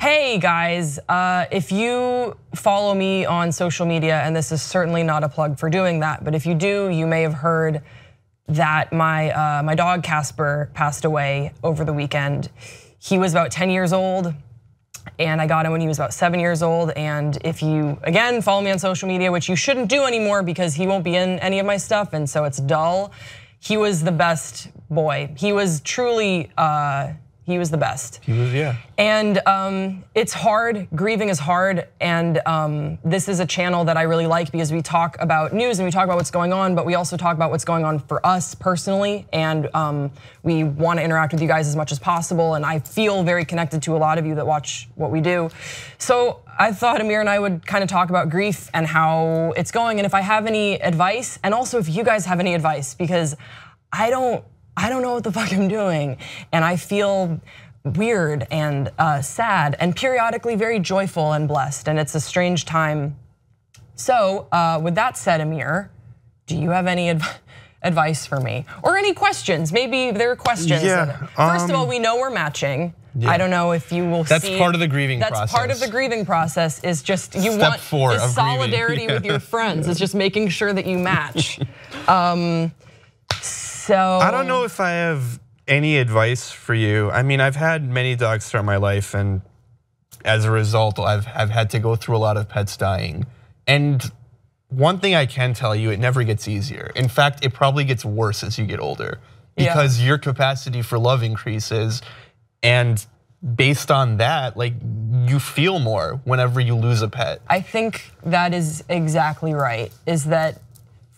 Hey guys, if you follow me on social media, and this is certainly not a plug for doing that, but if you do, you may have heard that my dog Casper passed away over the weekend. He was about 10 years old, and I got him when he was about 7 years old. And if you, again, follow me on social media, which you shouldn't do anymore because he won't be in any of my stuff, and so it's dull. He was the best boy. He was truly, he was the best. He was, yeah. And it's hard, grieving is hard, and this is a channel that I really like because we talk about news and we talk about what's going on, but we also talk about what's going on for us personally, and we want to interact with you guys as much as possible, and I feel very connected to a lot of you that watch what we do. So I thought Amir and I would kind of talk about grief and how it's going, and if I have any advice, and also if you guys have any advice, because I don't know what the fuck I'm doing, and I feel weird and sad and periodically very joyful and blessed, and it's a strange time. So with that said, Amir, do you have any advice for me? Or any questions? Maybe there are questions. Yeah, First of all, we know we're matching. Yeah. I don't know if you will That's see. part of the grieving process. That's part of the grieving process, is just you Step want 4 is of solidarity grieving. with your friends. It's just making sure that you match. So I don't know if I have any advice for you. I mean, I've had many dogs throughout my life, and as a result, I've had to go through a lot of pets dying. And one thing I can tell you, it never gets easier. In fact, it probably gets worse as you get older because your capacity for love increases, and based on that, like, you feel more whenever you lose a pet. I think that is exactly right, is that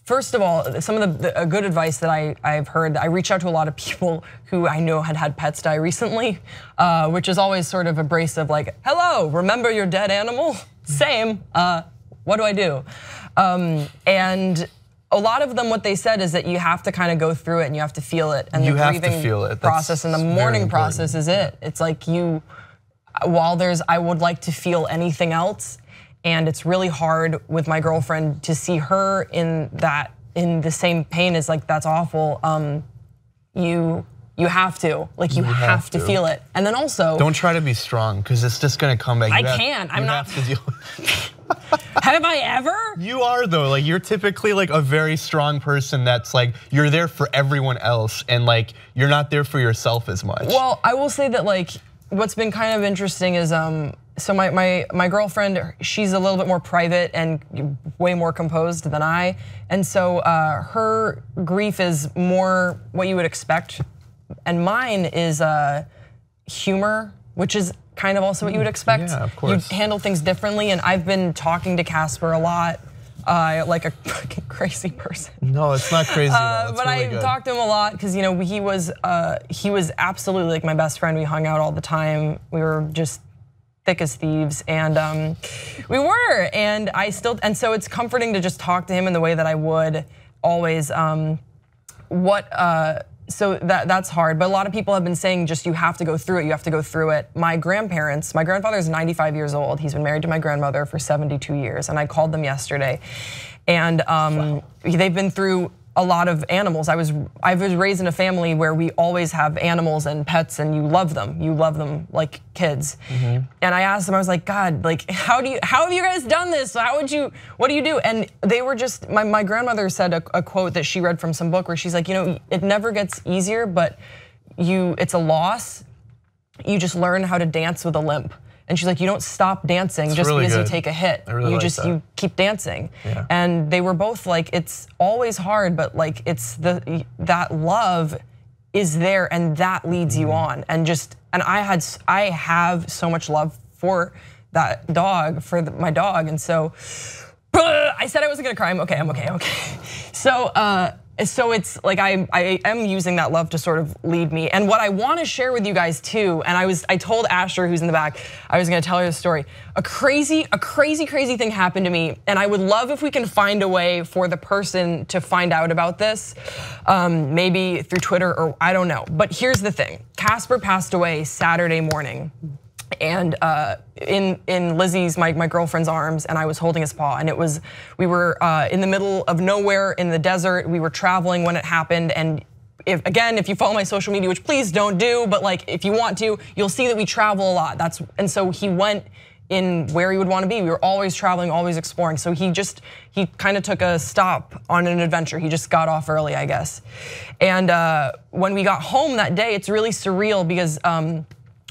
first of all, some of the good advice that I've heard, I reached out to a lot of people who I know had pets die recently, which is always sort of abrasive, like, hello, remember your dead animal? Same, what do I do? And a lot of them, what they said is that you have to kind of go through it and you have to feel it. And the grieving process and the mourning process is it. It's like while I would like to feel anything else, and it's really hard with my girlfriend to see her in the same pain as, like, that's awful. You have to, like, you have to feel it. And then also, don't try to be strong, because it's just gonna come back. I can't, I'm not. Have I ever? You are though, like, you're typically like a very strong person that's like, you're there for everyone else, and like, you're not there for yourself as much. Well, I will say that, like, what's been kind of interesting is so my girlfriend, she's a little bit more private and way more composed than I, and so her grief is more what you would expect, and mine is humor, which is kind of also what you would expect. Yeah, of course. You handle things differently, and I've been talking to Casper a lot, like a fucking crazy person. No, it's not crazy at all. It's but really I good. talked to him a lot because he was absolutely like my best friend. We hung out all the time. We were just thick as thieves, and we were, and so it's comforting to just talk to him in the way that I would always. So that's hard, but a lot of people have been saying just you have to go through it, you have to go through it. My grandfather is 95 years old. He's been married to my grandmother for 72 years, and I called them yesterday. And they've been through a lot of animals. I was raised in a family where we always have animals and pets, and you love them like kids. And I asked them, I was like, God, like, how have you guys done this? What do you do? And they were just, my grandmother said a quote that she read from some book where she's like, it never gets easier, but it's a loss. You just learn how to dance with a limp. And she's like, you don't stop dancing just really because good. you take a hit. You keep dancing. Yeah. And they were both like, it's always hard, but like it's that love is there, and that leads you on. And I have so much love for that dog, my dog, and so I said I wasn't gonna cry. I'm okay. So it's like I am using that love to sort of lead me. And what I want to share with you guys too, and I told Asher, who's in the back, I was gonna tell her the story. A crazy thing happened to me, and I would love if we can find a way for the person to find out about this, maybe through Twitter or I don't know. But here's the thing, Casper passed away Saturday morning. And in Lizzie's, my girlfriend's arms, and I was holding his paw, and we were in the middle of nowhere in the desert. We were traveling when it happened, and if you follow my social media, which please don't do, but like if you want to, you'll see that we travel a lot. And so he went in where he would want to be. We were always traveling, always exploring. So he kind of took a stop on an adventure. He just got off early, I guess. And when we got home that day, it's really surreal because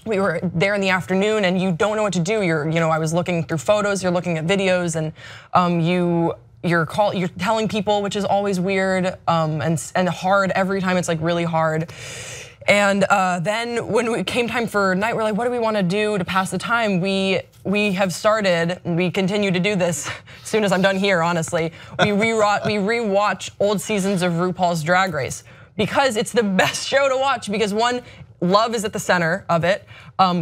we were there in the afternoon and you don't know what to do. I was looking through photos, you're looking at videos, and you're telling people, which is always weird and hard every time. It's like really hard. And then when it came time for night, we're like, what do we want to do to pass the time? We have started, and we continue to do this as soon as I'm done here, honestly. We rewatch old seasons of RuPaul's Drag Race because it's the best show to watch because one, love is at the center of it.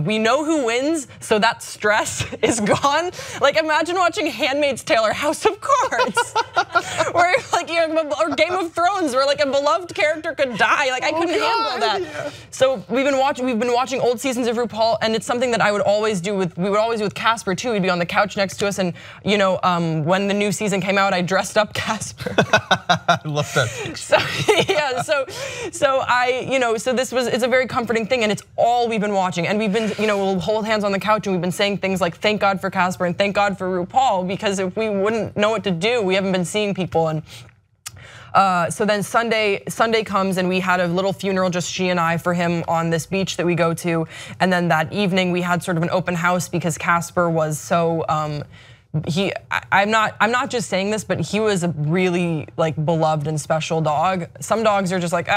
We know who wins, so that stress is gone. Like imagine watching Handmaid's Tale or House of Cards, where like or Game of Thrones, where like a beloved character could die. Like I couldn't handle that. Yeah. So we've been watching old seasons of RuPaul, and it's something that we would always do with Casper too. He'd be on the couch next to us, and when the new season came out, I dressed up Casper. I love that. So yeah, so it's a very comforting thing, and it's all we've been watching. And we've been, we'll hold hands on the couch and we've been saying things like, thank God for Casper and thank God for RuPaul, because if we wouldn't know what to do, we haven't been seeing people. And so then Sunday comes and we had a little funeral, just she and I, for him on this beach that we go to. And then that evening we had sort of an open house because Casper was so, I'm not just saying this, but he was a really like beloved and special dog. Some dogs are just like,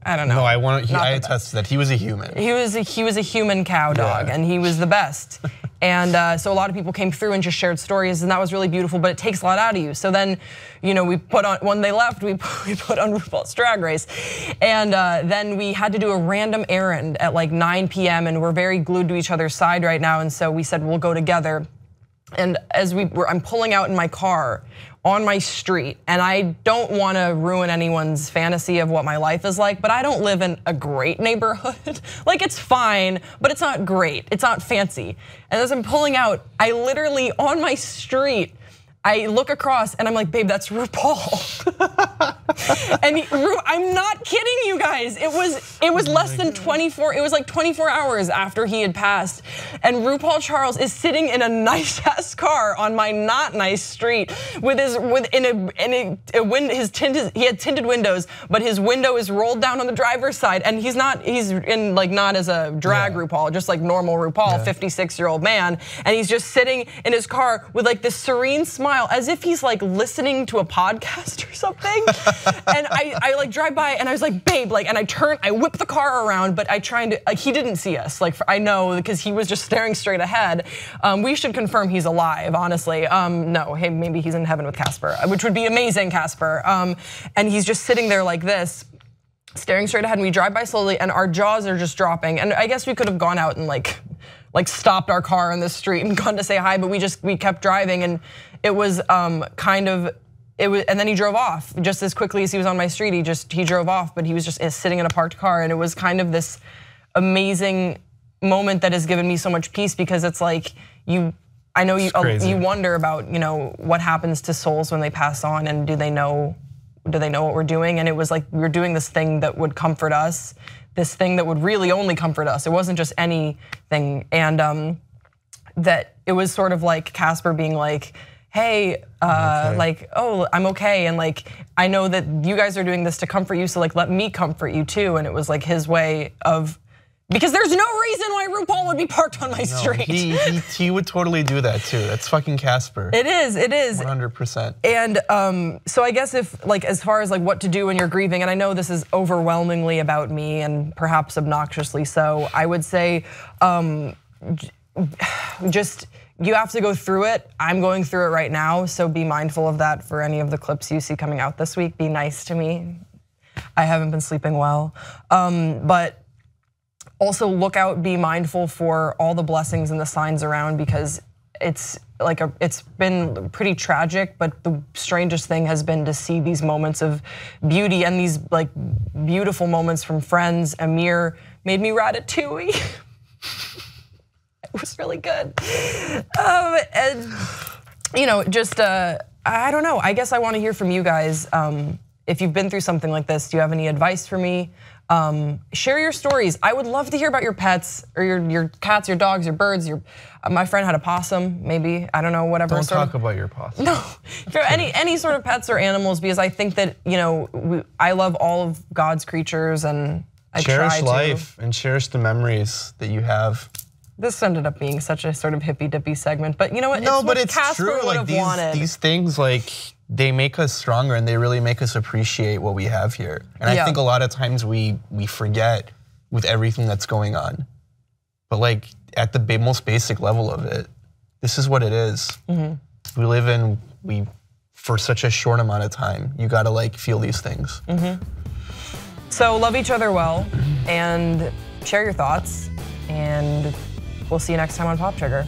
I don't know. No, I attest to that. He was a human. He was a human cow dog, and he was the best. And so a lot of people came through and just shared stories, and that was really beautiful. But it takes a lot out of you. So then, we put on, when they left, we put on RuPaul's Drag Race, and then we had to do a random errand at like 9 p.m. and we're very glued to each other's side right now. And so we said we'll go together. And as I'm pulling out in my car on my street, and I don't want to ruin anyone's fantasy of what my life is like, but I don't live in a great neighborhood. Like it's fine, but it's not great. It's not fancy. And as I'm pulling out, I literally on my street, I look across and I'm like, babe, that's RuPaul. And I'm not kidding you guys. It was less than 24. It was like 24 hours after he had passed, and RuPaul Charles is sitting in a nice ass car on my not nice street with he had tinted windows, but his window is rolled down on the driver's side, and he's in like not as a drag RuPaul, just like normal RuPaul, 56-year-old man, and he's just sitting in his car with like this serene smile, as if he's like listening to a podcast or something. And I like drive by and I was like, babe, like, and I whip the car around, but he didn't see us. Like I know, because he was just staring straight ahead. We should confirm he's alive, honestly. No, hey, maybe he's in heaven with Casper, which would be amazing, Casper. And he's just sitting there like this, staring straight ahead, and we drive by slowly and our jaws are just dropping. And I guess we could have gone out and like stopped our car in the street and gone to say hi, but we kept driving, and it was and then he drove off just as quickly as he was on my street. He drove off, but he was just sitting in a parked car, and it was kind of this amazing moment that has given me so much peace, because it's like you wonder about what happens to souls when they pass on, and do they know what we're doing? And it was like we were doing this thing that would comfort us, this thing that would really only comfort us. It wasn't just anything, and that it was sort of like Casper being like, hey, like, oh, I'm okay, and like I know that you guys are doing this to comfort you, so like let me comfort you too. And it was like his way of, because there's no reason why RuPaul would be parked on my street. He would totally do that too. That's fucking Casper. It is. 100%. And so I guess if like as far as like what to do when you're grieving, and I know this is overwhelmingly about me and perhaps obnoxiously so, I would say just, you have to go through it. I'm going through it right now, so be mindful of that for any of the clips you see coming out this week. Be nice to me. I haven't been sleeping well, but also look out, be mindful for all the blessings and the signs around, because it's been pretty tragic, but the strangest thing has been to see these moments of beauty and these like beautiful moments from friends. Amir made me ratatouille. It was really good. And just I don't know. I guess I want to hear from you guys. if you've been through something like this, do you have any advice for me? Share your stories. I would love to hear about your pets or your cats, your dogs, your birds. My friend had a possum, maybe, I don't know, whatever. Don't talk about your possum. No, any sort of pets or animals, because I think that, I love all of God's creatures, and I try to. Cherish life and cherish the memories that you have. This ended up being such a sort of hippy dippy segment, but you know what? No, but it's Casper true. Like these things, like they make us stronger, and they really make us appreciate what we have here. And I think a lot of times we forget with everything that's going on. But like at the most basic level of it, this is what it is. We live for such a short amount of time. You gotta like feel these things. So love each other well and share your thoughts, and we'll see you next time on Pop Trigger.